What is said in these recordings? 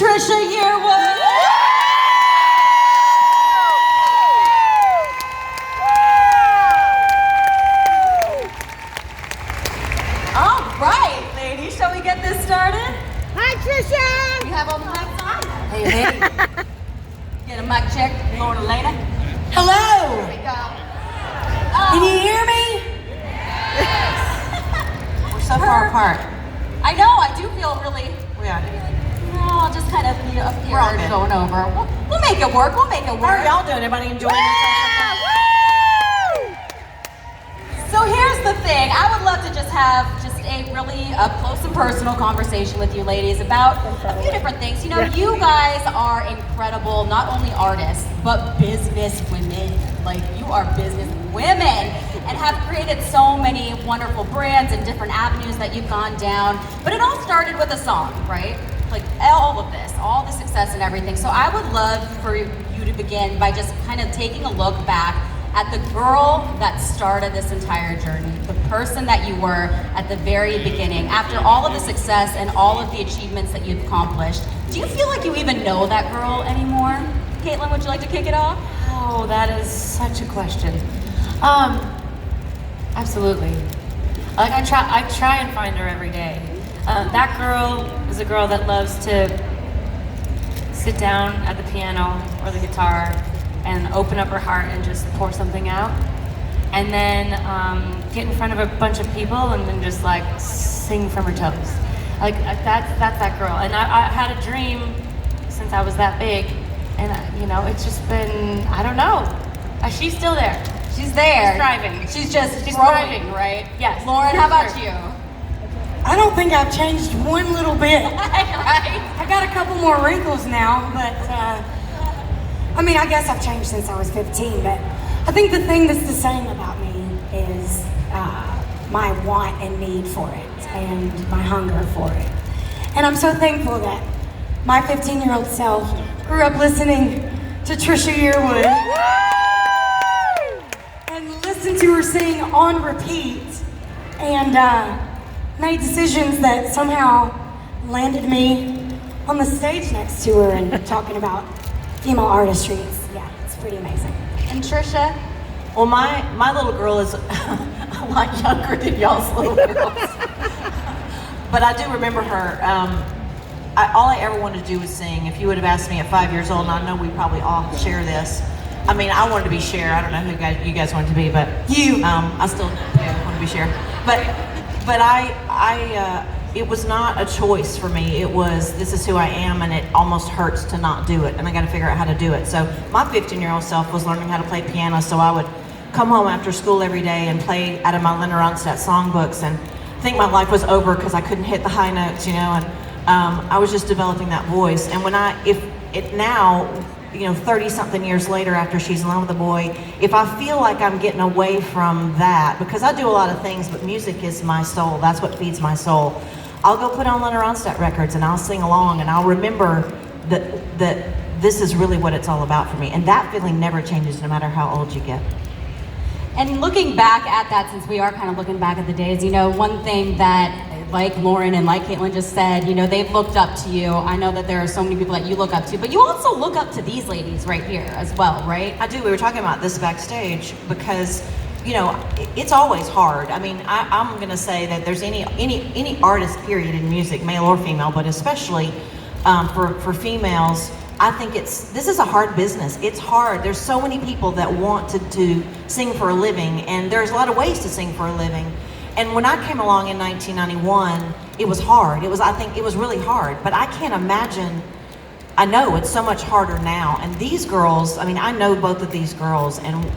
Trisha Yearwood. All right, ladies, shall we get this started? Hi, Trisha! You have all the mics on? Hey, hey. Get a mic check, Lord Alaina. Hello! There we go. Can you hear me? We're so far apart. I know, I do feel really, We are. no, I'll just kind of be up here We're all good. going over. We'll make it work, we'll make it How are work. y'all doing? Everybody enjoying themselves? So here's the thing, I would love to just have just a really up close and personal conversation with you ladies about a few different things. You know, you guys are incredible, not only artists, but business women. Like, you are business women and have created so many wonderful brands and different avenues that you've gone down. But it all started with a song, right? Like all of this, all the success and everything. So I would love for you to begin by just kind of taking a look back at the girl that started this entire journey, the person that you were at the very beginning. After all of the success and all of the achievements that you've accomplished, do you feel like you even know that girl anymore? Caitlyn, would you like to kick it off? Oh, that is such a question. Absolutely. Like I try and find her every day. That girl is a girl that loves to sit down at the piano or the guitar and open up her heart and just pour something out. And then get in front of a bunch of people and then just like sing from her toes. Like that's that girl. And I had a dream since I was that big. And you know, it's just been, I don't know. She's still there. She's there. She's thriving. She's just She's growing, thriving. right? Yes. Lauren, how about you? I don't think I've changed one little bit. Right? I got a couple more wrinkles now, but I mean, I guess I've changed since I was 15, but I think the thing that's the same about me is my want and need for it and my hunger for it. And I'm so thankful that my 15-year-old self grew up listening to Trisha Yearwood and listened to her sing on repeat and made decisions that somehow landed me on the stage next to her and talking about female artistry. Yeah, it's pretty amazing. And Trisha? Well, my little girl is a lot younger than y'all's little girls. But I do remember her. All I ever wanted to do was sing. If you would have asked me at 5 years old, and I know we probably all share this. I mean, I wanted to be Cher. I don't know who you guys wanted to be, but I still want to be Cher. But it was not a choice for me. It was, this is who I am, and it almost hurts to not do it, and I got to figure out how to do it. So my 15-year-old self was learning how to play piano, so I would come home after school every day and play out of my Linda Ronstadt songbooks, and think my life was over because I couldn't hit the high notes, you know, and I was just developing that voice. And when now, you know, 30-something years later after she's in love with a boy, if I feel like I'm getting away from that, because I do a lot of things, but music is my soul, that's what feeds my soul, I'll go put on Linda Ronstadt records and I'll sing along and I'll remember that this is really what it's all about for me. And that feeling never changes no matter how old you get. And looking back at that, since we are kind of looking back at the days, you know, one thing that, like Lauren and like Caitlyn just said, you know, they've looked up to you. I know that there are so many people that you look up to, but you also look up to these ladies right here as well, right? I do. We were talking about this backstage because, you know, it's always hard. I mean, I'm going to say that there's any artist, period, in music, male or female, but especially for females, I think this is a hard business. It's hard. There's so many people that want to sing for a living, and there's a lot of ways to sing for a living. And when I came along in 1991, it was hard. I think it was really hard, but I can't imagine, I know it's so much harder now. And these girls, I mean, I know both of these girls, and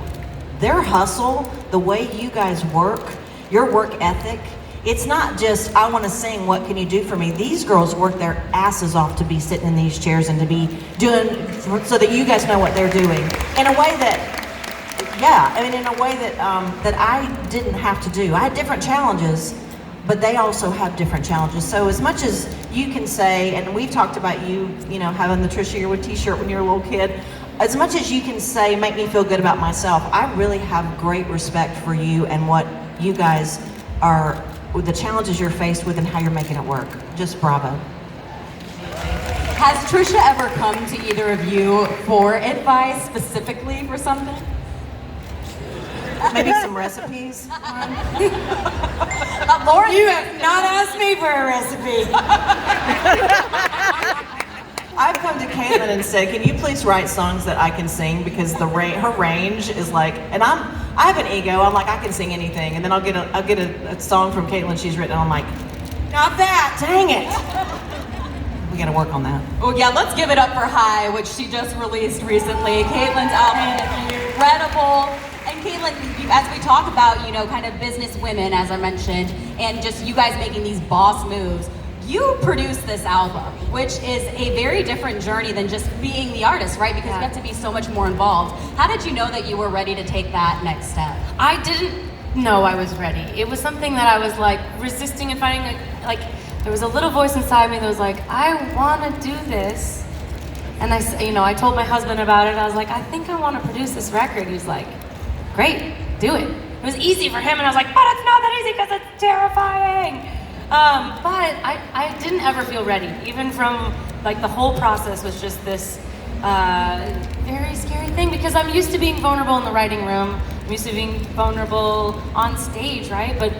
their hustle, the way you guys work, your work ethic, it's not just, I want to sing, what can you do for me? These girls work their asses off to be sitting in these chairs and to be doing, so that you guys know what they're doing. In a way that, yeah, I mean, in a way that that I didn't have to do. I had different challenges, but they also have different challenges. So as much as you can say, and we've talked about you know, having the Trisha Yearwood t-shirt when you were a little kid, as much as you can say, make me feel good about myself, I really have great respect for you and what you guys are, the challenges you're faced with and how you're making it work. Just bravo. Has Trisha ever come to either of you for advice specifically for something? Maybe some recipes. Lauren, You have not asked me for a recipe. I've come to Caitlyn and said, "Can you please write songs that I can sing?" Because her range is like, and I have an ego. I'm like, I can sing anything, and then I'll get a song from Caitlyn she's written. And I'm like, Not that. dang it. We got to work on that. oh yeah, let's give it up for High, which she just released recently. Caitlyn's album is incredible. And Caitlyn, as we talk about, kind of business women, as I mentioned, and just you guys making these boss moves, you produced this album, which is a very different journey than just being the artist, right? Because you have to be so much more involved. How did you know that you were ready to take that next step? I didn't know I was ready. It was something that I was like resisting and fighting. Like there was a little voice inside me that was like, I want to do this. And I told my husband about it. I was like, I think I want to produce this record. He's like, great, do it. It was easy for him, and I was like, but it's not that easy because it's terrifying. But I didn't ever feel ready. Even from like the whole process was just this very scary thing because I'm used to being vulnerable in the writing room. I'm used to being vulnerable on stage, right? But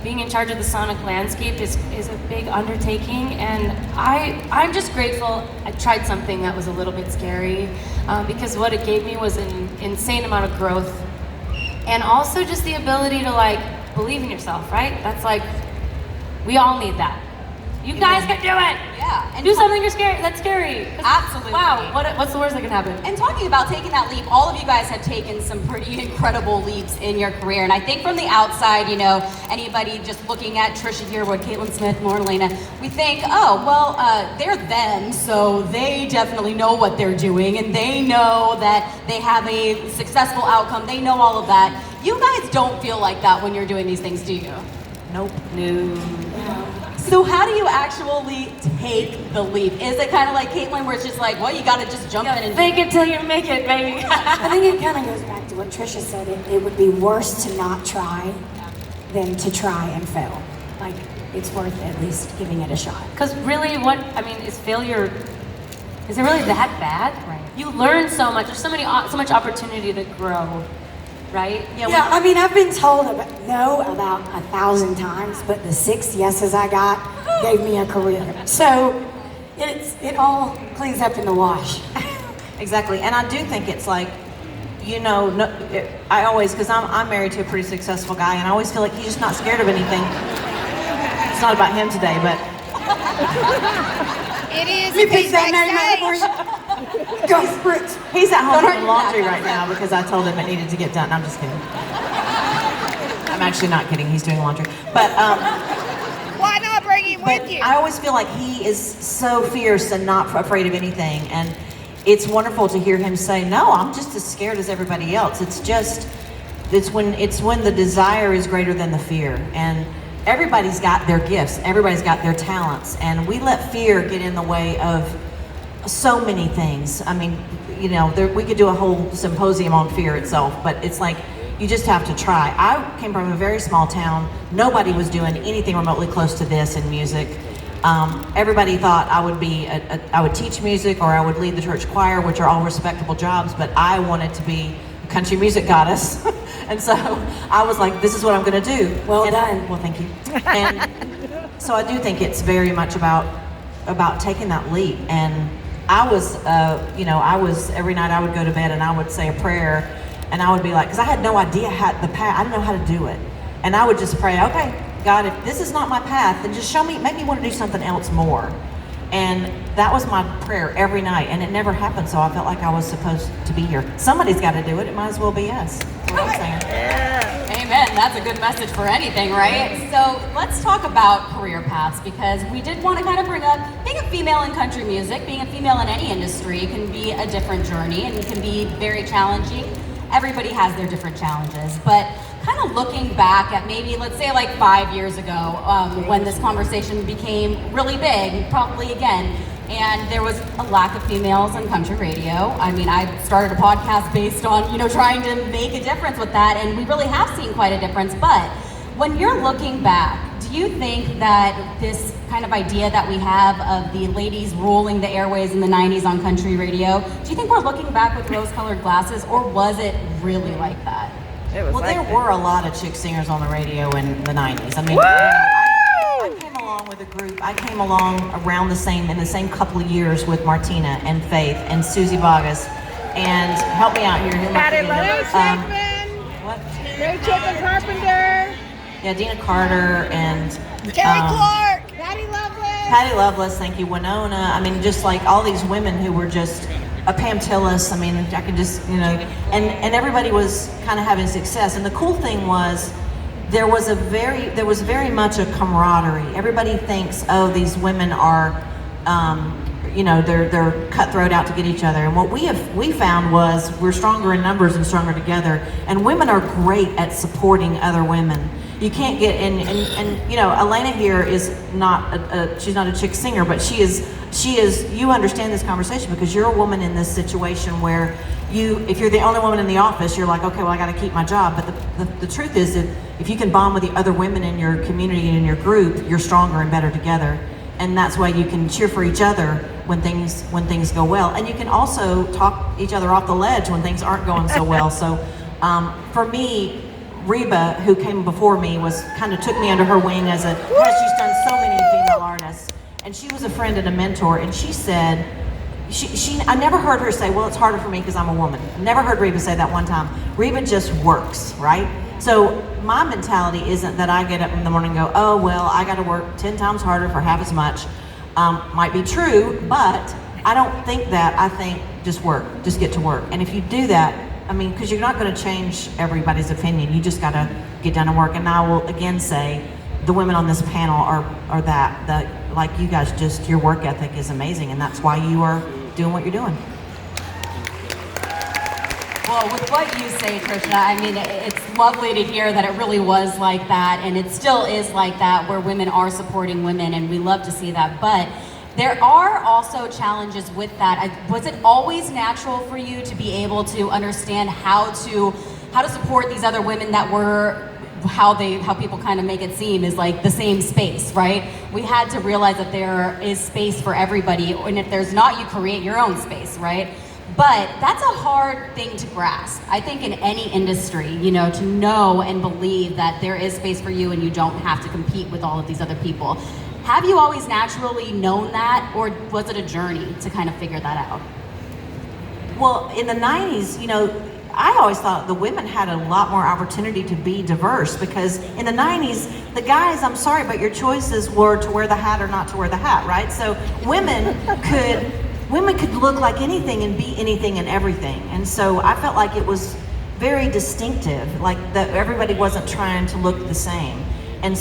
being in charge of the sonic landscape is a big undertaking, and I'm just grateful I tried something that was a little bit scary because what it gave me was an insane amount of growth. And also just the ability to like believe in yourself, right? That's like, we all need that. You guys can do it. Yeah. And do something that's scary. Absolutely. Wow, what's the worst that can happen? And talking about taking that leap, all of you guys have taken some pretty incredible leaps in your career. And I think from the outside, anybody just looking at Trisha Yearwood, Caitlyn Smith, Lauren Alaina, we think, oh, well, they're them, so they definitely know what they're doing, and they know that they have a successful outcome. They know all of that. You guys don't feel like that when you're doing these things, do you? Nope. No. So how do you actually take the leap? Is it kind of like Caitlyn, where it's just like, well, you got to just jump in and Fake it till you make it, baby. I think it kind of goes back to what Trisha said. It would be worse to not try than to try and fail. Like, it's worth at least giving it a shot. Because really, is failure, is it really that bad? Right. You learn so much. There's so much opportunity to grow, right? Yeah, I've been told no about 1,000 times, but the 6 yeses I got gave me a career. So it all cleans up in the wash. Exactly, and I do think it's like, I always, because I'm married to a pretty successful guy, and I always feel like he's just not scared of anything. It's not about him today, but It is. Let me pick that name out for you. Go Spritz. he's at home Don't doing hurt laundry your back. right now because I told him it needed to get done. I'm just kidding. I'm actually not kidding. He's doing laundry, but Why not bring him with you? I always feel like he is so fierce and not afraid of anything, and it's wonderful to hear him say, "No, I'm just as scared as everybody else." It's when the desire is greater than the fear, and everybody's got their gifts, everybody's got their talents, and we let fear get in the way of so many things. I mean, we could do a whole symposium on fear itself, but it's like, you just have to try. I came from a very small town. Nobody was doing anything remotely close to this in music. Everybody thought I would teach music or I would lead the church choir, which are all respectable jobs, but I wanted to be a country music goddess. And so I was like, this is what I'm gonna do. Well done. Well, thank you. And so I do think it's very much about taking that leap. And I was every night I would go to bed and I would say a prayer, and I would be like, because I had no idea I didn't know how to do it. And I would just pray, okay, God, if this is not my path, then just show me, make me want to do something else more. And that was my prayer every night, and it never happened, so I felt like I was supposed to be here. Somebody's got to do it. It might as well be us. That's what I'm saying. Amen. That's a good message for anything, right? So let's talk about career paths, because we did want to kind of bring up being a female in country music, being a female in any industry can be a different journey and can be very challenging. Everybody has their different challenges, but kind of looking back at maybe, let's say like 5 years ago, when this conversation became really big, probably again, and there was a lack of females on country radio. I mean, I started a podcast based on, trying to make a difference with that, and we really have seen quite a difference. But when you're looking back, do you think that this kind of idea that we have of the ladies ruling the airways in the 90s on country radio. Do you think we're looking back with rose-colored glasses, or was it really like that? Well, there were a lot of chick singers on the radio in the 90s. I mean, I came along with a group. I came along around in the same couple of years with Martina and Faith and Susie Vargas. And help me out here. Patty Chapman. What? Mary Chapman Carpenter. Yeah, Dina Carter and Terry Clark. Patty Loveless. Patty Loveless, thank you, Winona. I mean, just like all these women who were just Pam Tillis. I mean, I could just, and everybody was kind of having success. And the cool thing was, there was very much a camaraderie. Everybody thinks, oh, these women are, they're cutthroat out to get each other. And what we found was we're stronger in numbers and stronger together. And women are great at supporting other women. You can't get Alaina here is not she's not a chick singer, but she is. You understand this conversation because you're a woman in this situation where if you're the only woman in the office, you're like, okay, well, I got to keep my job. But the truth is that if you can bond with the other women in your community and in your group, you're stronger and better together. And that's why you can cheer for each other when things go well. And you can also talk each other off the ledge when things aren't going so well. So for me, Reba, who came before me, took me under her wing she's done so many female artists. And she was a friend and a mentor, and she said, I never heard her say, well, it's harder for me because I'm a woman. Never heard Reba say that one time. Reba just works, right? So my mentality isn't that I get up in the morning and go, oh, well, I got to work 10 times harder for half as much. Might be true, but I don't think that. I think just work, just get to work. And if you do that, I mean, because you're not going to change everybody's opinion. You just got to get down and work. And I will again say, the women on this panel are that like you guys, just your work ethic is amazing, and that's why you are doing what you're doing. Well, with what you say, Trisha, I mean, it's lovely to hear that it really was like that, and it still is like that, where women are supporting women, and we love to see that. But there are also challenges with that. Was it always natural for you to be able to understand how to support these other women that were how people kind of make it seem is like the same space, right? We had to realize that there is space for everybody, and if there's not, you create your own space, right? But that's a hard thing to grasp. I think in any industry, to know and believe that there is space for you and you don't have to compete with all of these other people. Have you always naturally known that, or was it a journey to kind of figure that out? Well, in the 90s, I always thought the women had a lot more opportunity to be diverse, because in the 90s, the guys, I'm sorry, but your choices were to wear the hat or not to wear the hat, right? So women could look like anything and be anything and everything. And so I felt like it was very distinctive, like that everybody wasn't trying to look the same. And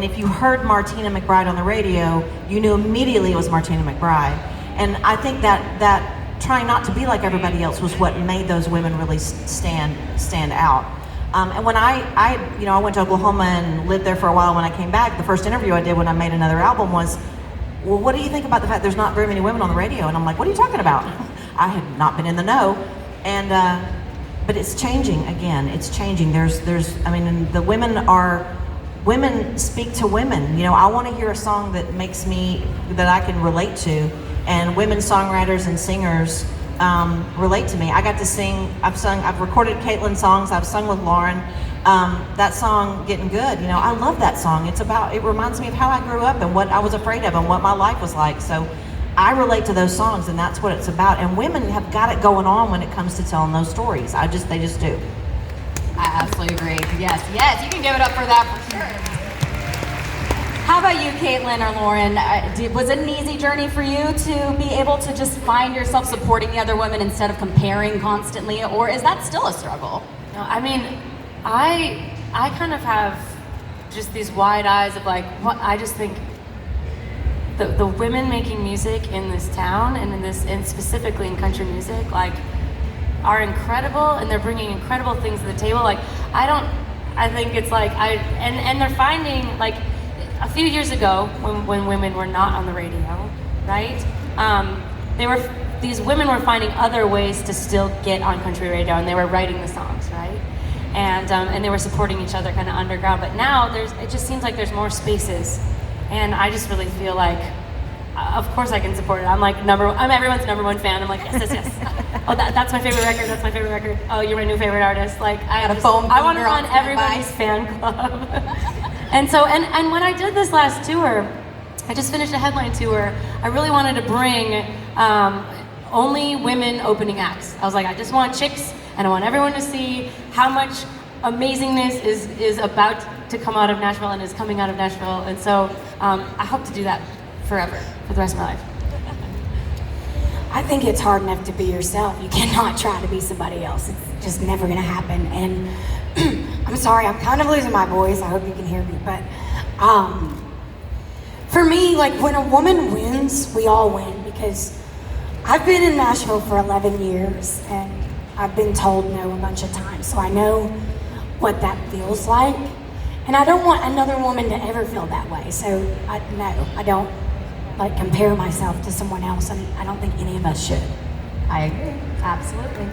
if you heard Martina McBride on the radio, you knew immediately it was Martina McBride. And I think that trying not to be like everybody else was what made those women really stand out. And when I went to Oklahoma and lived there for a while. When I came back, the first interview I did when I made another album was, well, what do you think about the fact there's not very many women on the radio? And I'm like, what are you talking about? I had not been in the know. And but it's changing again. It's changing. And the women speak to women. You know, I want to hear a song that that I can relate to, and women songwriters and singers relate to me. I got to sing. I've recorded Caitlyn songs. I've sung with Lauren. That song, Getting Good. You know, I love that song. It reminds me of how I grew up and what I was afraid of and what my life was like. So I relate to those songs, and that's what it's about. And women have got it going on when it comes to telling those stories. They just do. I absolutely agree. Yes, you can give it up for that for sure. How about you, Caitlyn or Lauren? Was it an easy journey for you to be able to just find yourself supporting the other women instead of comparing constantly, or is that still a struggle? No, I mean, I kind of have just these wide eyes of like, what I just think the women making music in this town and specifically in country music, like, are incredible, and they're bringing incredible things to the table. Like, I think it's like, and they're finding, like, a few years ago when women were not on the radio, right? These women were finding other ways to still get on country radio, and they were writing the songs, right? And they were supporting each other kind of underground. But now it just seems like there's more spaces And I just really feel like, of course I can support it. I'm everyone's #1 fan. I'm like, yes. Oh, that's my favorite record. That's my favorite record. Oh, you're my new favorite artist. Like, I want to run everybody's fan club. And so, and when I did this last tour, I just finished a headline tour. I really wanted to bring only women opening acts. I was like, I just want chicks, and I want everyone to see how much amazingness is about to come out of Nashville and is coming out of Nashville. And so I hope to do that forever, for the rest of my life. I think it's hard enough to be yourself. You cannot try to be somebody else. It's just never gonna happen. And I'm sorry, I'm kind of losing my voice. I hope you can hear me. But for me, like, when a woman wins, we all win, because I've been in Nashville for 11 years and I've been told no a bunch of times. So I know what that feels like. And I don't want another woman to ever feel that way. So I don't like compare myself to someone else, and I don't think any of us should. I agree, absolutely.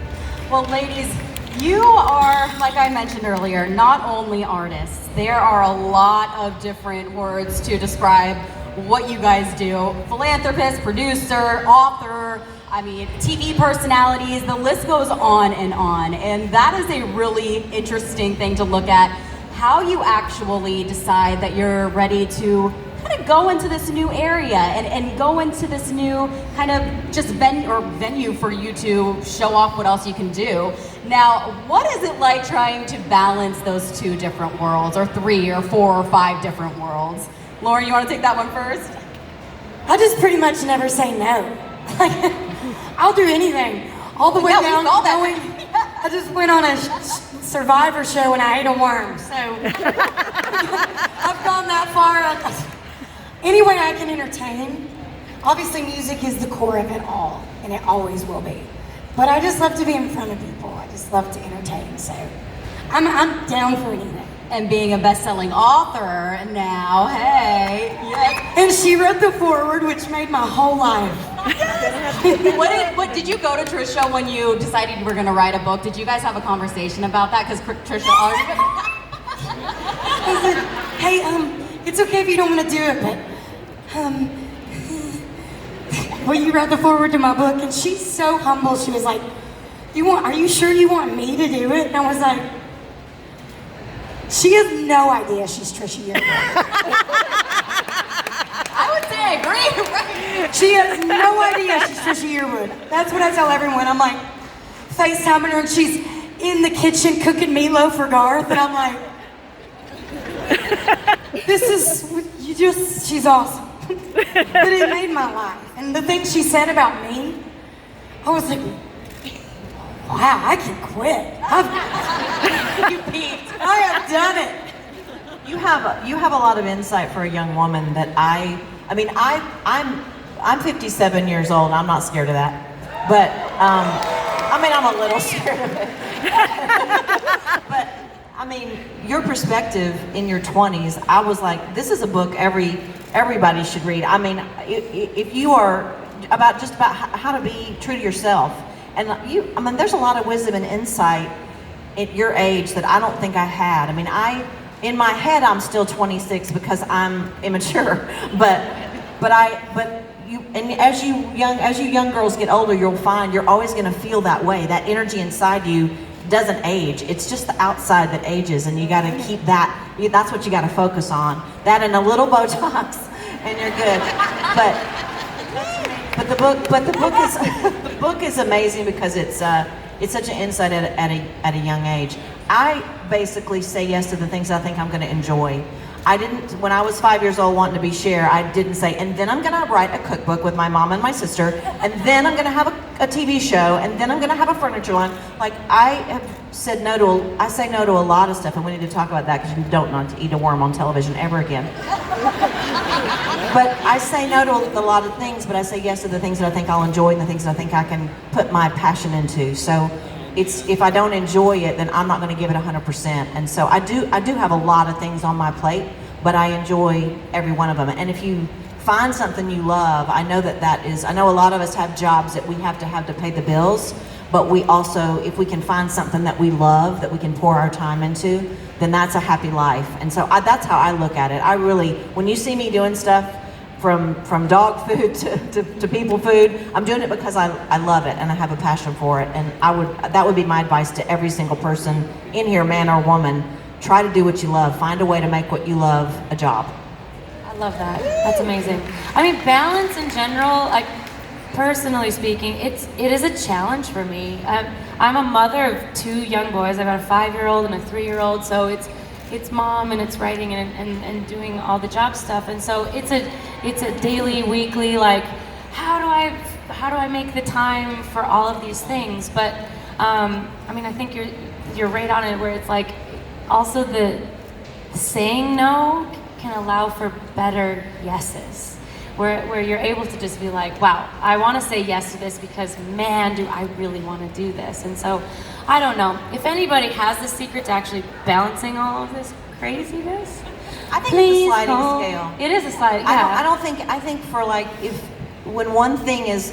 Well, ladies, you are, like I mentioned earlier, not only artists. There are a lot of different words to describe what you guys do. Philanthropist, producer, author, I mean, TV personalities, the list goes on. And that is a really interesting thing to look at, how you actually decide that you're ready to kind of go into this new area and go into this new kind of just venue for you to show off what else you can do. Now, what is it like trying to balance those 2 different worlds, or 3 or 4 or 5 different worlds? Lauren, you want to take that one first? I just pretty much never say no. Like, I'll do anything, all the way down to knowing. I just went on a Survivor show and I ate a worm, so I've gone that far. Any way I can entertain. Obviously, music is the core of it all, and it always will be. But I just love to be in front of people. I just love to entertain, so I'm down for anything. And being a best-selling author now, hey, yes. And she wrote the foreword, which made my whole life. What did you go to Trisha when you decided you were going to write a book? Did you guys have a conversation about that? Because Trisha already. I said, hey, it's okay if you don't want to do it, but well, you wrote the foreword to my book, and she's so humble. She was like, are you sure you want me to do it? And I was like, she has no idea she's Trisha Yearwood. I would say I agree, right? She has no idea she's Trisha Yearwood. That's what I tell everyone. I'm like, FaceTiming her, and she's in the kitchen cooking meatloaf for Garth, and I'm like, she's awesome. But it made my life. And the things she said about me, I was like, wow, I can quit. You peaked. I have done it. You have a lot of insight for a young woman that I'm 57 years old. I'm not scared of that, but I'm a little scared of it. But I mean, your perspective in your 20s, I was like, this is a book everybody should read. I mean, if you are about how to be true to yourself, and there's a lot of wisdom and insight at your age that I don't think I had. I mean, in my head, I'm still 26 because I'm immature, as you young girls get older, you'll find you're always going to feel that way. That energy inside you doesn't age. It's just the outside that ages, and you got to keep that. That's what you got to focus on. That and a little Botox, and you're good. But the book is amazing because it's such an insight at a young age. I basically say yes to the things I think I'm going to enjoy. I didn't, when I was 5 years old wanting to be Cher, I didn't say, and then I'm gonna write a cookbook with my mom and my sister, and then I'm gonna have a TV show, and then I'm gonna have a furniture line. Like, I have said I say no to a lot of stuff, and we need to talk about that because you don't want to eat a worm on television ever again. But I say no to a lot of things, but I say yes to the things that I think I'll enjoy and the things that I think I can put my passion into. So if I don't enjoy it, then I'm not going to give it 100%. And so I do have a lot of things on my plate, but I enjoy every one of them. And if you find something you love, I know I know a lot of us have jobs that we have to pay the bills, but we also, if we can find something that we love, that we can pour our time into, then that's a happy life. And so that's how I look at it. I really, when you see me doing stuff from dog food to people food, I'm doing it because I love it and I have a passion for it. And that would be my advice to every single person in here, man or woman. Try to do what you love. Find a way to make what you love a job. I love that. That's amazing. I mean, balance in general, like personally speaking, it is a challenge for me. I'm a mother of 2 young boys. I've got a 5-year-old and a 3-year-old, so it's mom and it's writing and doing all the job stuff. And so it's a daily, weekly, like, how do I make the time for all of these things? But I mean, I think you're right on it, where it's like also the saying no can allow for better yeses, where you're able to just be like, wow, I want to say yes to this because man, do I really want to do this. And so I don't know if anybody has the secret to actually balancing all of this craziness. I think it's a sliding scale. It is a sliding. Yeah. I think for like, when one thing is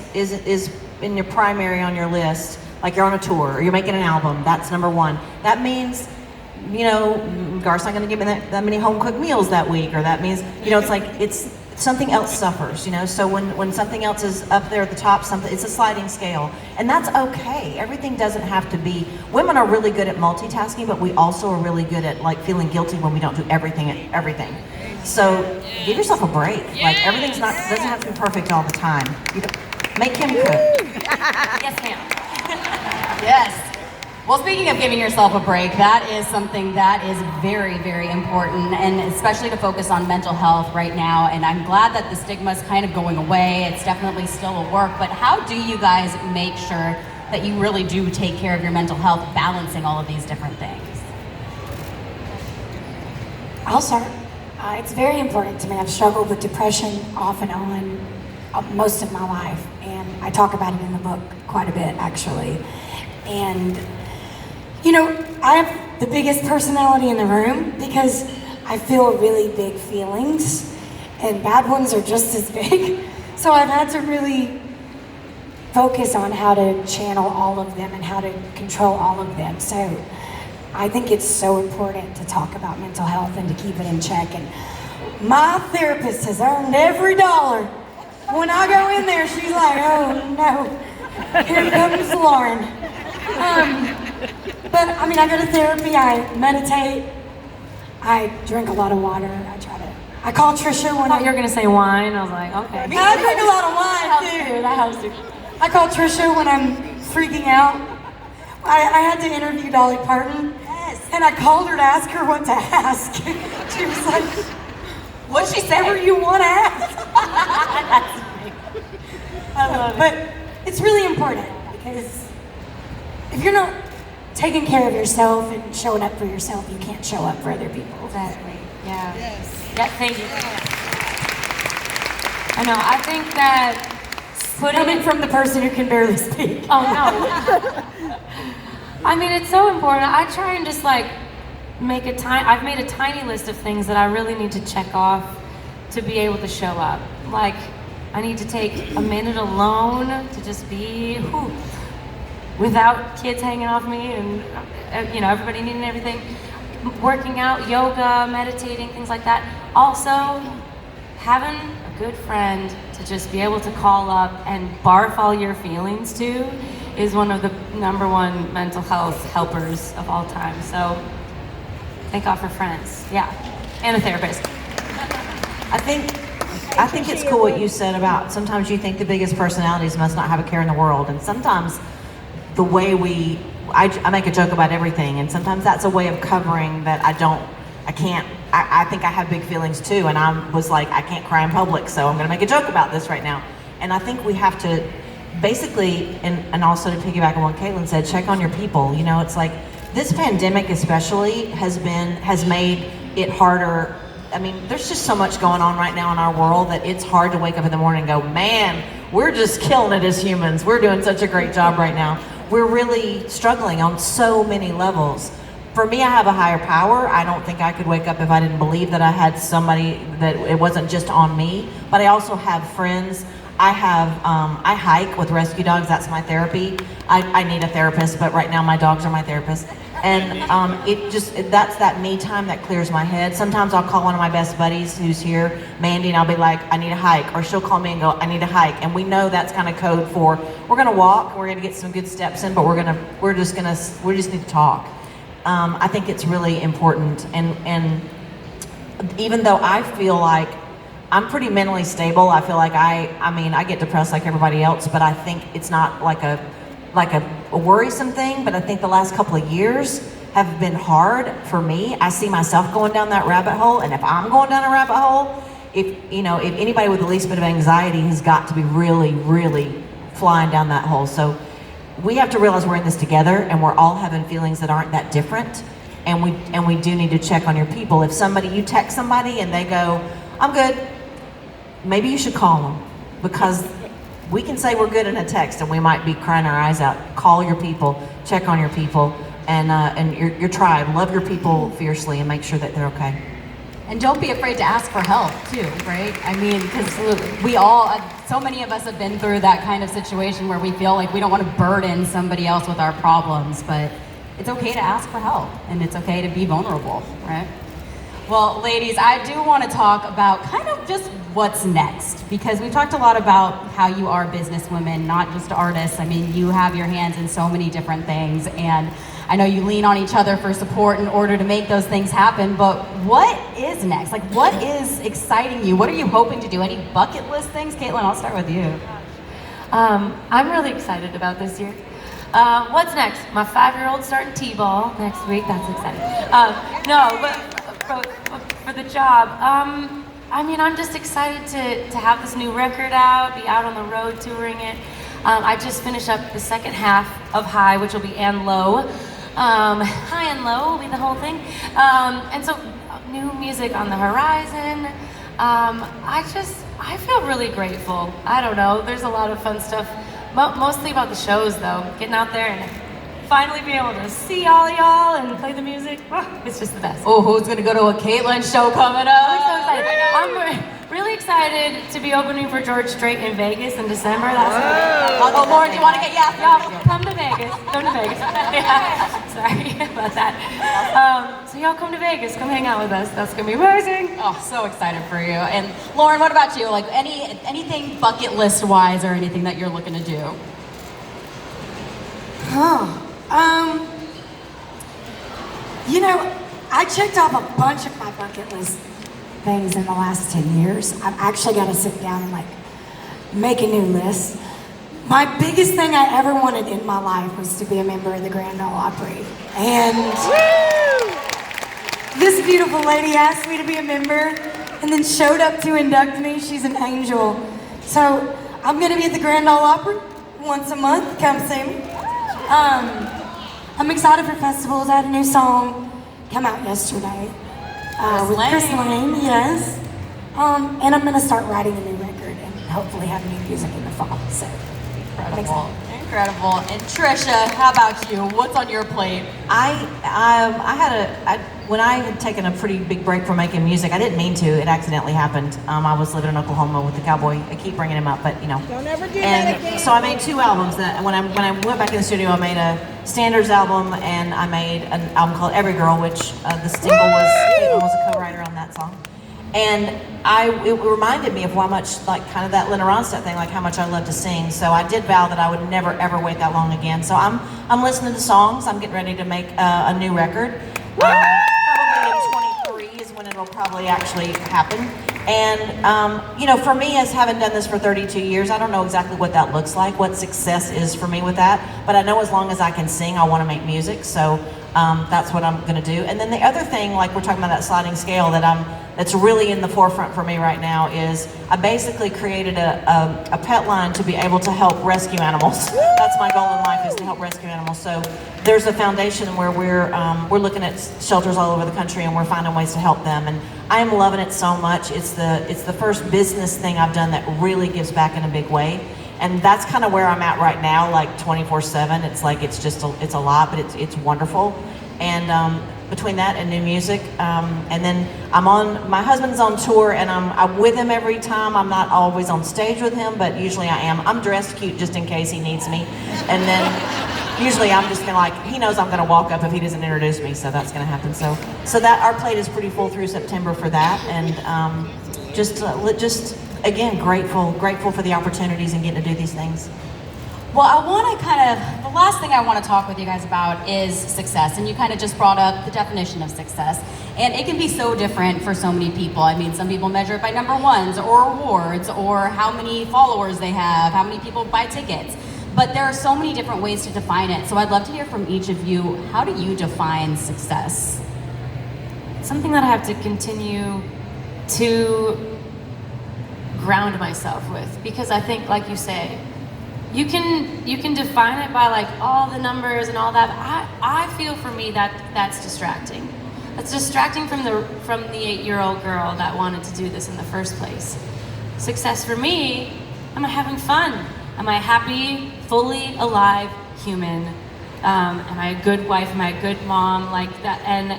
in your primary on your list, like you're on a tour or you're making an album, that's number one. That means, you know, Garth's not going to give me that many home cooked meals that week, or that means, you know, it's like it's something else suffers, you know. So when something else is up there at the top, it's a sliding scale, and that's okay. Everything doesn't have to be. Women are really good at multitasking, but we also are really good at like feeling guilty when we don't do everything at everything. So give yourself a break. Like everything's doesn't have to be perfect all the time. Make him cook. Yes, ma'am. Yes. Well, speaking of giving yourself a break, that is something that is very, very important, and especially to focus on mental health right now. And I'm glad that the stigma is kind of going away. It's definitely still a work, but how do you guys make sure that you really do take care of your mental health, balancing all of these different things? I'll start. It's very important to me. I've struggled with depression off and on most of my life, and I talk about it in the book quite a bit, actually. And you know, I have the biggest personality in the room because I feel really big feelings, and bad ones are just as big. So I've had to really focus on how to channel all of them and how to control all of them. So I think it's so important to talk about mental health and to keep it in check. And my therapist has earned every dollar. When I go in there, she's like, oh no, here comes Lauren. But I mean, I go to therapy, I meditate, I drink a lot of water, I call Trisha when I thought you were going to say wine. I was like, okay. I drink a lot of wine too. That helps too. I call Trisha when I'm freaking out. I had to interview Dolly Parton, and I called her to ask her what to ask. She was like, What'd she say? whatever you want to ask. I love it. But it's really important, because if you're not taking care of yourself and showing up for yourself, you can't show up for other people. Exactly. Yeah. Yeah, thank you. I know, I think that Coming from the person who can barely speak. Oh no. I mean, it's so important. I try and just like I've made a tiny list of things that I really need to check off to be able to show up. Like, I need to take a minute alone to just be without kids hanging off me and you know, everybody needing everything. Working out, yoga, meditating, things like that. Also, having a good friend to just be able to call up and barf all your feelings to is one of the #1 mental health helpers of all time. So, thank God for friends. Yeah, and a therapist. I think it's cool what you said about sometimes you think the biggest personalities must not have a care in the world, and sometimes the way I make a joke about everything, and sometimes that's a way of covering that I think I have big feelings too, and I was like, I can't cry in public, so I'm gonna make a joke about this right now. And I think we have to basically, and also to piggyback on what Caitlyn said, check on your people. You know, it's like this pandemic especially has made it harder. I mean, there's just so much going on right now in our world that it's hard to wake up in the morning and go, man, we're just killing it as humans. We're doing such a great job right now. We're really struggling on so many levels. For me, I have a higher power. I don't think I could wake up if I didn't believe that I had somebody, that it wasn't just on me. But I also have friends. I hike with rescue dogs. That's my therapy. I need a therapist, but right now my dogs are my therapist. And that's that me time that clears my head. Sometimes I'll call one of my best buddies who's here, Mandy, and I'll be like, I need a hike. Or she'll call me and go, I need a hike. And we know that's kind of code for, we're gonna walk, we're gonna get some good steps in, but we just need to talk. I think it's really important. And even though I feel like I'm pretty mentally stable, I feel like I get depressed like everybody else, but I think it's not like a worrisome thing. But I think the last couple of years have been hard for me. I see myself going down that rabbit hole, and if I'm going down a rabbit hole, if anybody with the least bit of anxiety has got to be really, really flying down that hole. So we have to realize we're in this together, and we're all having feelings that aren't that different, and we do need to check on your people. If you text somebody and they go, I'm good, maybe you should call them, because we can say we're good in a text and we might be crying our eyes out. Call your people, check on your people, and your tribe. Love your people fiercely and make sure that they're okay. And don't be afraid to ask for help too, right? I mean, because we all, so many of us have been through that kind of situation where we feel like we don't want to burden somebody else with our problems, but it's okay to ask for help, and it's okay to be vulnerable, right? Well, ladies, I do want to talk about kind of just what's next, because we've talked a lot about how you are businesswomen, not just artists. I mean, you have your hands in so many different things, and I know you lean on each other for support in order to make those things happen, but what is next? Like, what is exciting you? What are you hoping to do? Any bucket list things? Caitlyn, I'll start with you. I'm really excited about this year. What's next? My 5-year-old's starting T-ball next week. That's exciting. No, but for the job, I mean, I'm just excited to have this new record out, be out on the road touring it. I just finished up the second half of High, which will be and Low. High and Low will be the whole thing. And so new music on the horizon. I feel really grateful. I don't know, there's a lot of fun stuff, mostly about the shows though, getting out there and finally be able to see all y'all and play the music. Oh, it's just the best. Oh, who's gonna go to a Caitlyn show coming up? I'm so excited. I'm really excited to be opening for George Strait in Vegas in December. Oh, Lauren, do you want to get Y'all come to Vegas. Come to Vegas. Yeah. Sorry about that. So y'all come to Vegas. Come hang out with us. That's gonna be amazing. Oh, so excited for you. And Lauren, what about you? Like anything bucket list wise or anything that you're looking to do? You know, I checked off a bunch of my bucket list things in the last 10 years. I've actually got to sit down and like make a new list. My biggest thing I ever wanted in my life was to be a member of the Grand Ole Opry. And this beautiful lady asked me to be a member and then showed up to induct me. She's an angel. So I'm gonna be at the Grand Ole Opry once a month. Come see me. I'm excited for festivals. I had a new song come out yesterday with Chris Lane, yes. And I'm gonna start writing a new record and hopefully have new music in the fall. So, Incredible. And Trisha, how about you? What's on your plate? When I had taken a pretty big break from making music, I didn't mean to. It accidentally happened. I was living in Oklahoma with the cowboy. I keep bringing him up, but you know. Don't ever do that again. So I made 2 albums. That when I went back in the studio, I made a standards album and I made an album called Every Girl, which the single Caitlyn was a co-writer on that song. And it reminded me of how much, like, kind of that Linda Ronstadt thing, like how much I love to sing. So I did vow that I would never ever wait that long again. So I'm listening to songs. I'm getting ready to make a new record. Probably in 23 is when it'll probably actually happen. And you know, for me, as having done this for 32 years, I don't know exactly what that looks like, what success is for me with that. But I know as long as I can sing, I want to make music. So that's what I'm going to do. And then the other thing, like we're talking about that sliding scale that's really in the forefront for me right now is I basically created a pet line to be able to help rescue animals. That's my goal in life, is to help rescue animals. So there's a foundation where we're looking at shelters all over the country and we're finding ways to help them. And I am loving it so much. It's the first business thing I've done that really gives back in a big way. And that's kind of where I'm at right now, like 24/7. It's like it's a lot, but it's wonderful. And between that and new music, and then my husband's on tour, and I'm with him every time. I'm not always on stage with him, but usually I am. I'm dressed cute just in case he needs me. And then usually I'm just like, he knows I'm gonna walk up if he doesn't introduce me, so that's gonna happen. So that our plate is pretty full through September for that, and just again, grateful for the opportunities and getting to do these things. Well, I want to the last thing I want to talk with you guys about is success. And you kind of just brought up the definition of success. And it can be so different for so many people. I mean, some people measure it by number ones or awards or how many followers they have, how many people buy tickets. But there are so many different ways to define it. So I'd love to hear from each of you, how do you define success? Something that I have to continue to ground myself with, because I think, like you say, you can define it by like all the numbers and all that. But I feel for me that that's distracting. That's distracting from the 8-year-old girl that wanted to do this in the first place. Success for me, am I having fun? Am I a happy, fully alive human? Am I a good wife? Am I a good mom? Like that, and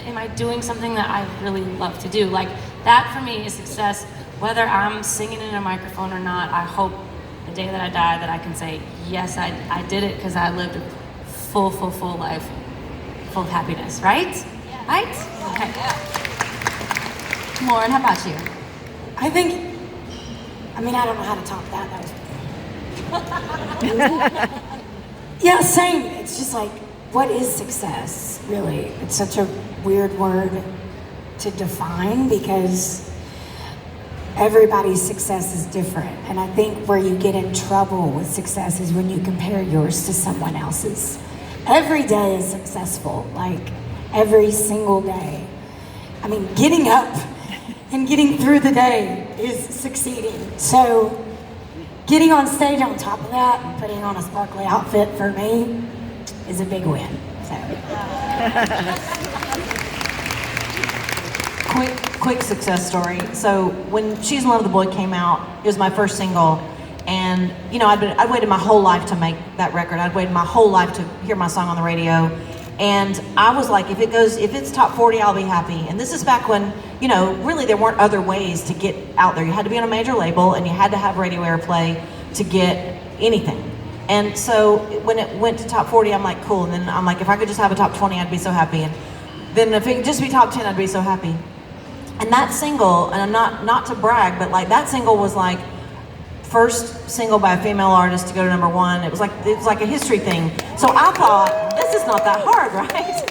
am I doing something that I really love to do? Like that for me is success. Whether I'm singing in a microphone or not, I hope the day that I die that I can say, yes, I did it because I lived a full life, full of happiness, right? Yeah. Right? Okay. Yeah. Lauren, how about you? I don't know how to top that. Yeah, same. It's just like, what is success, really? It's such a weird word to define because everybody's success is different. And I think where you get in trouble with success is when you compare yours to someone else's. Every day is successful, like every single day. I mean, getting up and getting through the day is succeeding. So getting on stage on top of that and putting on a sparkly outfit for me is a big win. So. Quick success story. So when She's in Love with the Boy came out, it was my first single, and you know, I'd waited my whole life to make that record. I'd waited my whole life to hear my song on the radio, and I was like, if it's top 40, I'll be happy. And this is back when, you know, really there weren't other ways to get out there. You had to be on a major label, and you had to have radio airplay to get anything. And so when it went to top 40, I'm like, cool. And then I'm like, if I could just have a top 20, I'd be so happy. And then if it could just be top 10, I'd be so happy. And that single, and I'm not to brag, but like that single was like first single by a female artist to go to number one. It was like a history thing. So I thought, this is not that hard, right?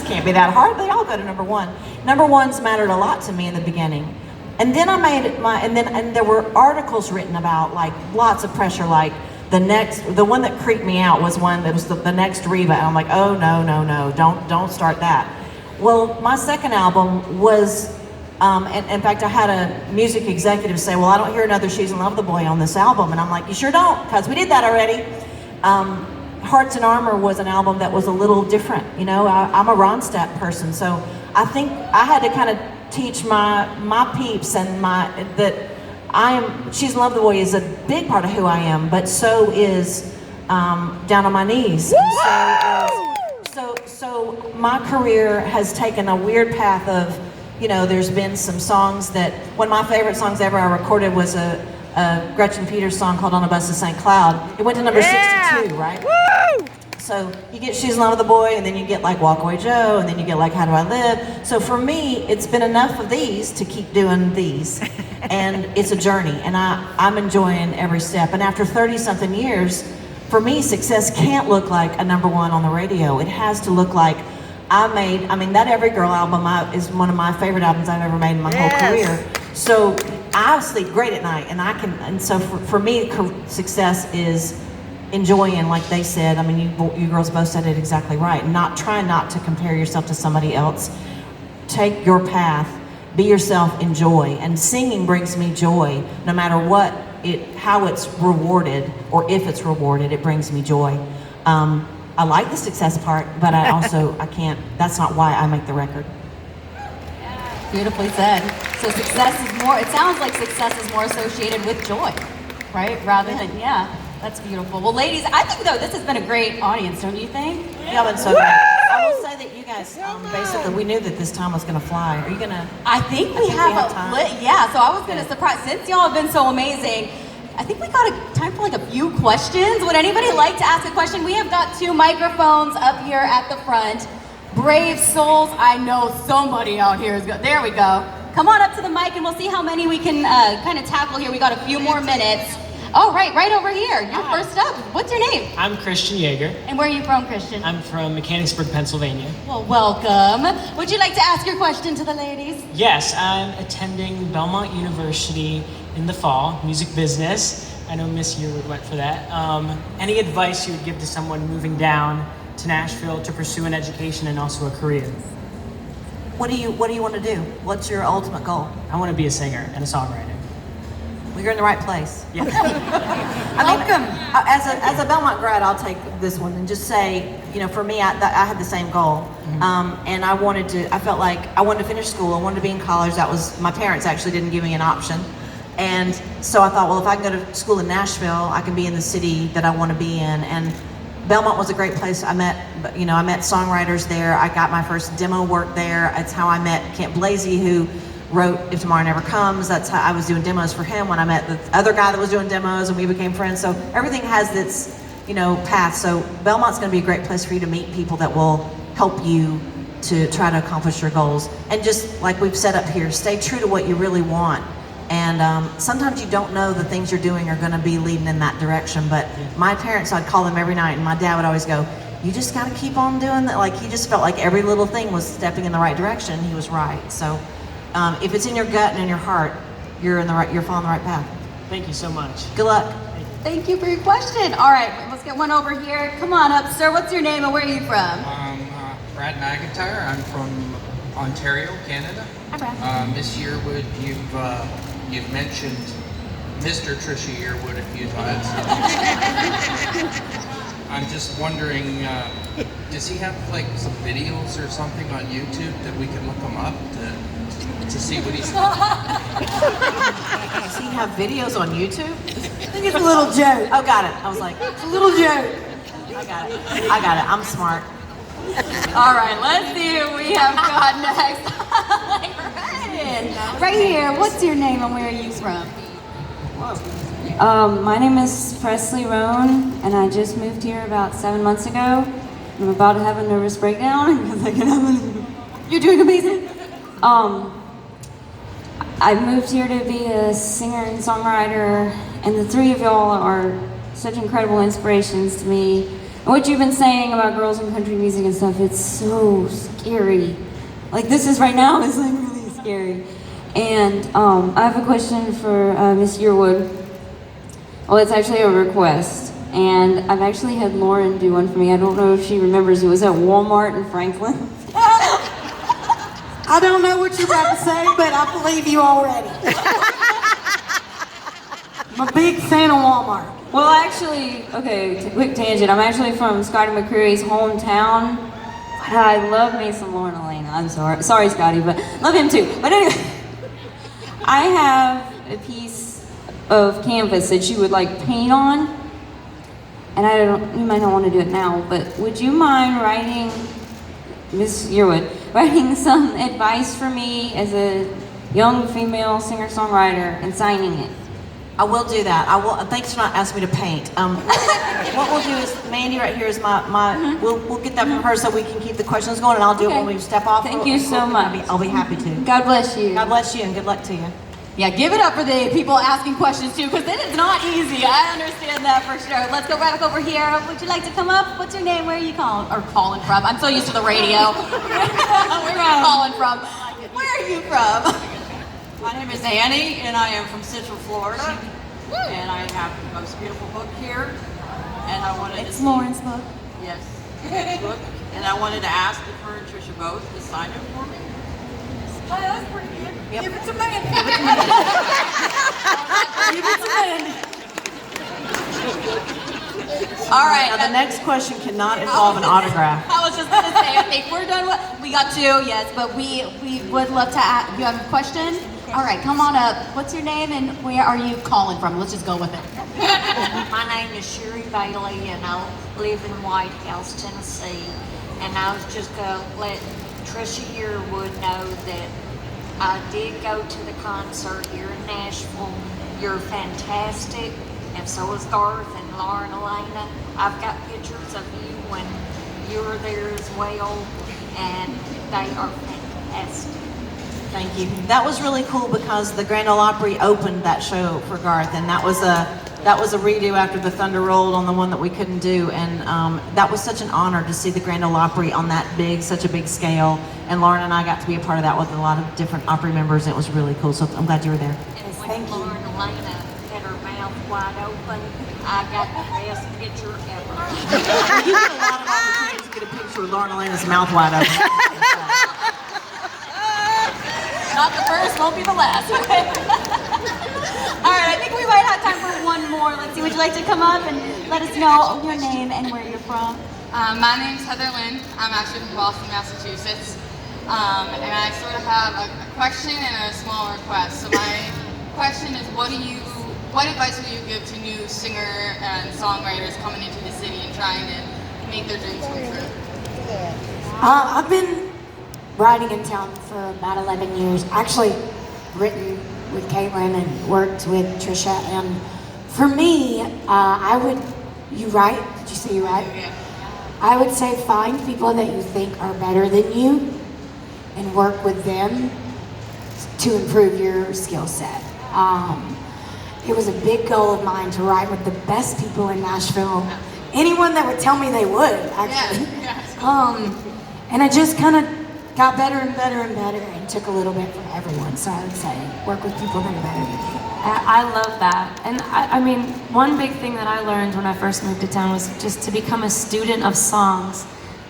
Can't be that hard. They all go to number one. Number ones mattered a lot to me in the beginning. And then I made it and there were articles written about like lots of pressure, like the one that creeped me out was one that was the next Reba. And I'm like, oh no, don't start that. Well, my second album was, and in fact, I had a music executive say, well, I don't hear another She's in Love with the Boy on this album. And I'm like, you sure don't, because we did that already. Hearts and Armor was an album that was a little different. You know, I'm a Ronstadt person, so I think I had to kind of teach my peeps and She's in Love with the Boy is a big part of who I am, but so is Down on My Knees. So my career has taken a weird path of, you know, there's been some songs that, one of my favorite songs ever I recorded was a Gretchen Peters song called On a Bus to St. Cloud. It went to number 62, right? Woo! So you get She's in Love with the Boy, and then you get like Walk Away Joe, and then you get like How Do I Live? So for me, it's been enough of these to keep doing these. And it's a journey, and I'm enjoying every step. And after 30-something years, for me, success can't look like a number one on the radio. It has to look like that Every Girl album is one of my favorite albums I've ever made in my whole career. So I sleep great at night, and so for me, success is enjoying, like they said. I mean, you girls both said it exactly right. Try not to compare yourself to somebody else. Take your path, be yourself, enjoy. And singing brings me joy, no matter how it's rewarded or if it's rewarded. It brings me joy. I like the success part, but I can't. That's not why I make the record. Beautifully said. So success is more, it sounds like success is more associated with joy, right? Rather than, that's beautiful. Well, ladies, I think though this has been a great audience, don't you think? Y'all been so great. I will say that you guys, basically, we knew that this time was gonna fly. Are you gonna? I think we have time. So I was gonna surprise, since y'all have been so amazing, I think we got time for like a few questions. Would anybody like to ask a question? We have got 2 microphones up here at the front. Brave souls, I know somebody out here is good. There we go. Come on up to the mic and we'll see how many we can kind of tackle here. We got a few more minutes. Oh, right over here. You're first up. What's your name? I'm Christian Yeager. And where are you from, Christian? I'm from Mechanicsburg, Pennsylvania. Well, welcome. Would you like to ask your question to the ladies? Yes, I'm attending Belmont University in the fall, music business. I know Miss Yearwood went for that. Any advice you would give to someone moving down to Nashville to pursue an education and also a career? What do you want to do? What's your ultimate goal? I want to be a singer and a songwriter. Well, you're in the right place. Yeah. Welcome. As a Belmont grad, I'll take this one and just say, for me, I had the same goal, and I felt like I wanted to finish school. I wanted to be in college. That was, my parents actually didn't give me an option, and so I thought, well, if I can go to school in Nashville, I can be in the city that I want to be in, and Belmont was a great place. I met songwriters there. I got my first demo work there. It's how I met Kent Blasey, who wrote If Tomorrow Never Comes. That's how I was doing demos for him when I met the other guy that was doing demos, and we became friends. So everything has its, path. So Belmont's going to be a great place for you to meet people that will help you to try to accomplish your goals. And just like we've said up here, stay true to what you really want. And sometimes you don't know the things you're doing are going to be leading in that direction. But my parents, I'd call them every night, and my dad would always go, you just got to keep on doing that. Like, he just felt like every little thing was stepping in the right direction. He was right. So if it's in your gut and in your heart, you're following the right path. Thank you so much. Good luck. Thank you for your question. All right, let's get one over here. Come on up, sir. What's your name and where are you from? Brad McIntyre. I'm from Ontario, Canada. Hi, Brad. Miss Yearwood, you've mentioned Mr. Trisha Yearwood a few times. I'm just wondering, does he have like some videos or something on YouTube that we can look him up to see what he's Does he have videos on YouTube? I think it's a little joke. Oh, got it. I was like, It's a little joke. I got it. I'm smart. All right, let's see who we have got next. Right here. What's your name and where are you from? My name is Presley Roan, and I just moved here about 7 months ago. I'm about to have a nervous breakdown because I can have You're doing amazing. I moved here to be a singer and songwriter, and the 3 of y'all are such incredible inspirations to me. And what you've been saying about girls in country music and stuff, it's so scary. Like this is right now is like really scary. And I have a question for Miss Yearwood. Well, it's actually a request, and I've actually had Lauren do one for me. I don't know if she remembers. It was at Walmart in Franklin. I don't know what you're about to say, but I believe you already. I'm a big fan of Walmart. Well, actually, okay, quick tangent. I'm actually from Scotty McCreary's hometown, but I love me some Lauren Alaina. I'm sorry, Scotty, but love him too. But anyway, I have a piece of canvas that you would like paint on, and you might not want to do it now, but would you mind writing, Miss Yearwood, writing some advice for me as a young female singer-songwriter and signing it? I will do that. I will. Thanks for not asking me to paint. What we'll do is, Mandy right here is my we'll get that from her so we can keep the questions going, and I'll do it when we step off. Thank you so much. I'll be happy to. God bless you. God bless you, and good luck to you. Yeah, give it up for the people asking questions too, because it is not easy. I understand that for sure. Let's go right back over here. Would you like to come up? What's your name? Where are you calling from? I'm so used to the radio. Where are you calling from? Where are you from? My name is Annie, and I am from Central Florida, and I have the most beautiful book here, and I wanted It's to Lauren's book. Yes, it's book, and I wanted to ask if her and Trisha both to sign it for me. Oh, that's pretty good. Yep. Give it to Mandy. Give it to Mandy. All right. Now the next question cannot involve an autograph. I was just going to say, I think we're done. We got 2, yes, but we would love to ask. You have a question? All right, come on up. What's your name and where are you calling from? Let's just go with it. My name is Sherry Bailey, and I live in White House, Tennessee. And I was just going to let Trisha Yearwood know that I did go to the concert here in Nashville, You're fantastic, and so is Garth and Laura and Alaina. I've got pictures of you when you were there as well, and they are fantastic. Thank you. That was really cool because the Grand Ole Opry opened that show for Garth, and that was a redo after the Thunder rolled on the one that we couldn't do, and that was such an honor to see the Grand Ole Opry on that such a big scale. And Lauren and I got to be a part of that with a lot of different Opry members. And it was really cool. So I'm glad you were there. And when Laura and Alaina had her mouth wide open, I got the best picture ever. You get a lot of opportunities to get a picture with Lauren Elena's mouth wide open. Not the first, won't be the last. All right, I think we might have time for one more. Let's see, would you like to come up and let us know your name and where you're from? My name's Heather Lynn. I'm actually from Boston, Massachusetts. And I sort of have a question and a small request. So my question is, what advice will you give to new singer and songwriters coming into the city and trying to make their dreams come true? I've been writing in town for about 11 years. Actually written with Caitlyn and worked with Trisha. And for me, you write? Did you say you write? Yeah. I would say find people that you think are better than you and work with them to improve your skill set. It was a big goal of mine to write with the best people in Nashville. Anyone that would tell me they would, actually. And I just kind of got better and better and better and took a little bit from everyone. So I would say work with people that are better than you. I love that. And I mean, one big thing that I learned when I first moved to town was just to become a student of songs.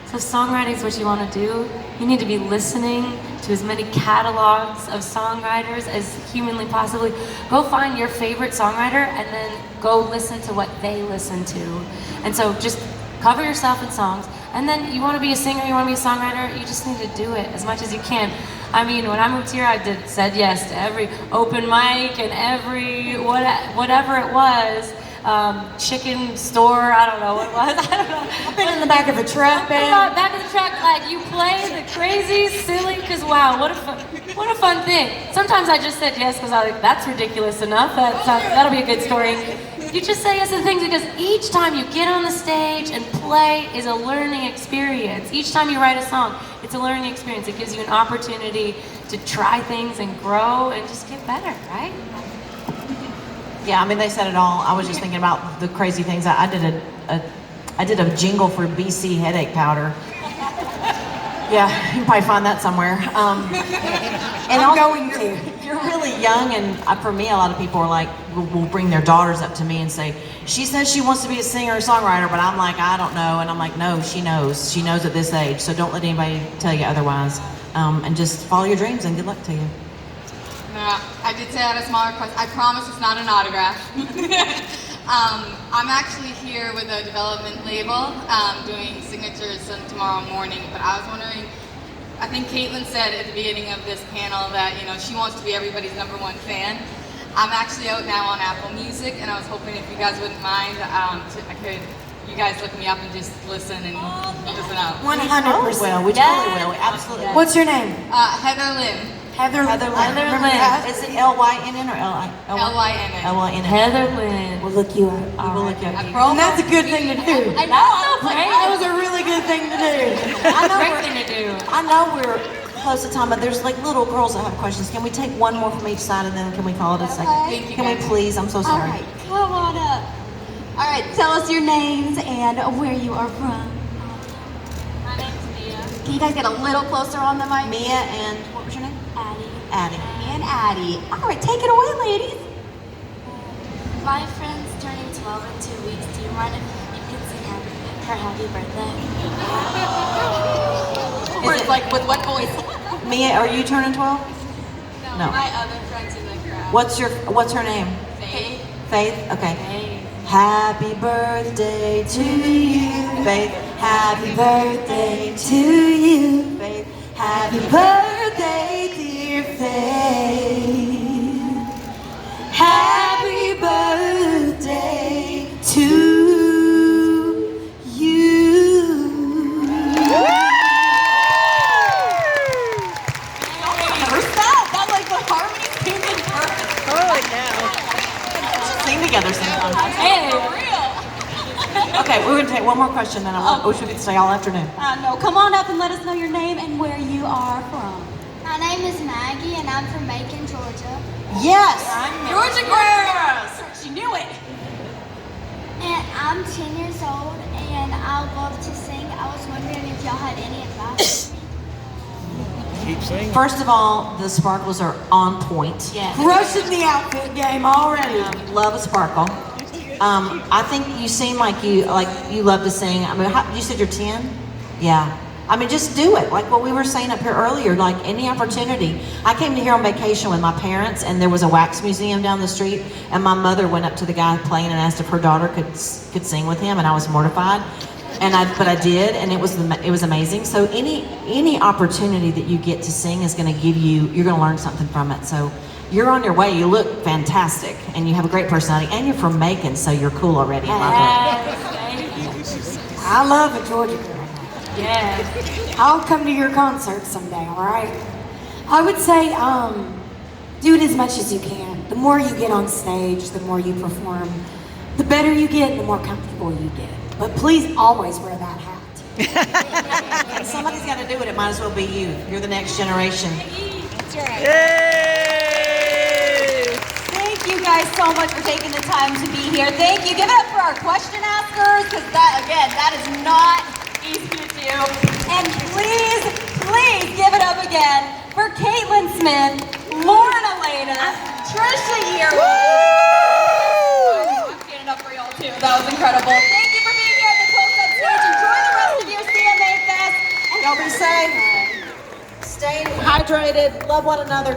So if songwriting is what you want to do, you need to be listening to as many catalogs of songwriters as humanly possibly. Go find your favorite songwriter and then go listen to what they listen to. And so just cover yourself in songs. And then you want to be a singer, you want to be a songwriter, you just need to do it as much as you can. I mean, when I moved here, I said yes to every open mic and every whatever it was. Chicken store, I don't know what it was. I don't know. I've been in the back of a truck, man. Back of the truck, like you play the crazy, silly, because wow, what a fun thing. Sometimes I just said yes because I was like, that's ridiculous enough. That'll be a good story. You just say yes to things because each time you get on the stage and play is a learning experience. Each time you write a song, it's a learning experience. It gives you an opportunity to try things and grow and just get better, right? Yeah, I mean, they said it all. I was just thinking about the crazy things. I did a jingle for BC headache powder. Yeah, you can probably find that somewhere. And I'm going to. You're really young, and for me, a lot of people are like, will bring their daughters up to me and say, she says she wants to be a singer or songwriter, but I'm like, I don't know. And I'm like, no, she knows. She knows at this age, so don't let anybody tell you otherwise. And just follow your dreams, and good luck to you. No, I did say I had a small request. I promise it's not an autograph. I'm actually here with a development label doing signatures tomorrow morning, but I was wondering, I think Caitlyn said at the beginning of this panel that she wants to be everybody's #1 fan. I'm actually out now on Apple Music, and I was hoping if you guys wouldn't mind, you guys look me up and just listen and listen out. 100%. Well, we totally will. Absolutely. What's your name? Heather Lynn. Heather Lynn. Is it L-Y-N-N or L-I-N-N? L-Y-N-N. L-Y-N-N. Heather Lynn. We'll look you up. We will look you up. And that's a good thing to do. I know. That was a really good thing to do. I know we're close to time, but there's like little girls that have questions. Can we take one more from each side and then can we call it a second? Okay. Can we please? I'm so All sorry. right, come on up. All right, tell us your names and where you are from. My name's Mia. Can you guys get a little closer on the mic? Mia and what was your name? Addie. Addie. And Addie. All right, take it away, ladies. My friend's turning 12 in 2 weeks. Do you mind if you can sing her happy birthday? Is it like with what voice? Mia, are you turning 12? No. My other friends in the crowd. What's her name? Faith. Faith? Okay. Happy birthday to you, Faith. Happy birthday to you, Faith. Happy birthday, dear Faith. Happy birthday to you. That like the harmonies came in perfect. Holy cow. Okay, we're gonna take one more question, then I wish we could stay all afternoon. No, come on up and let us know your name and where you are from. My name is Maggie, and I'm from Macon, Georgia. Yes! Georgia girls! She knew it. And I'm 10 years old, and I love to sing. I was wondering if y'all had any advice for me. Keep singing. First of all, the sparkles are on point. Yeah. Crushing the outfit game already. Love a sparkle. I think you seem like you love to sing. I mean, you said you're 10? Yeah. I mean, just do it. Like what we were saying up here earlier, like any opportunity. I came to here on vacation with my parents, and there was a wax museum down the street, and my mother went up to the guy playing and asked if her daughter could sing with him, and I was mortified. But I did, and it was amazing. So any opportunity that you get to sing is going to give you, you're going to learn something from it. So you're on your way. You look fantastic, and you have a great personality, and you're from Macon, so you're cool already. In my book. I love a Georgia girl. Yeah. I'll come to your concert someday, all right? I would say do it as much as you can. The more you get on stage, the more you perform, the better you get, the more comfortable you get. But please always wear that hat. And somebody's got to do it. It might as well be you. You're the next generation. That's right. Yay! Thank you guys so much for taking the time to be here. Thank you. Give it up for our question askers, because that is not easy to do. And please give it up again for Caitlyn Smith, Lauren Alaina, Trisha Yearwood. I'm standing up for y'all too. That was incredible. Thank you for being here at the close-up stage. Enjoy the rest of your CMA Fest. Y'all be safe. Stay hydrated. Love one another.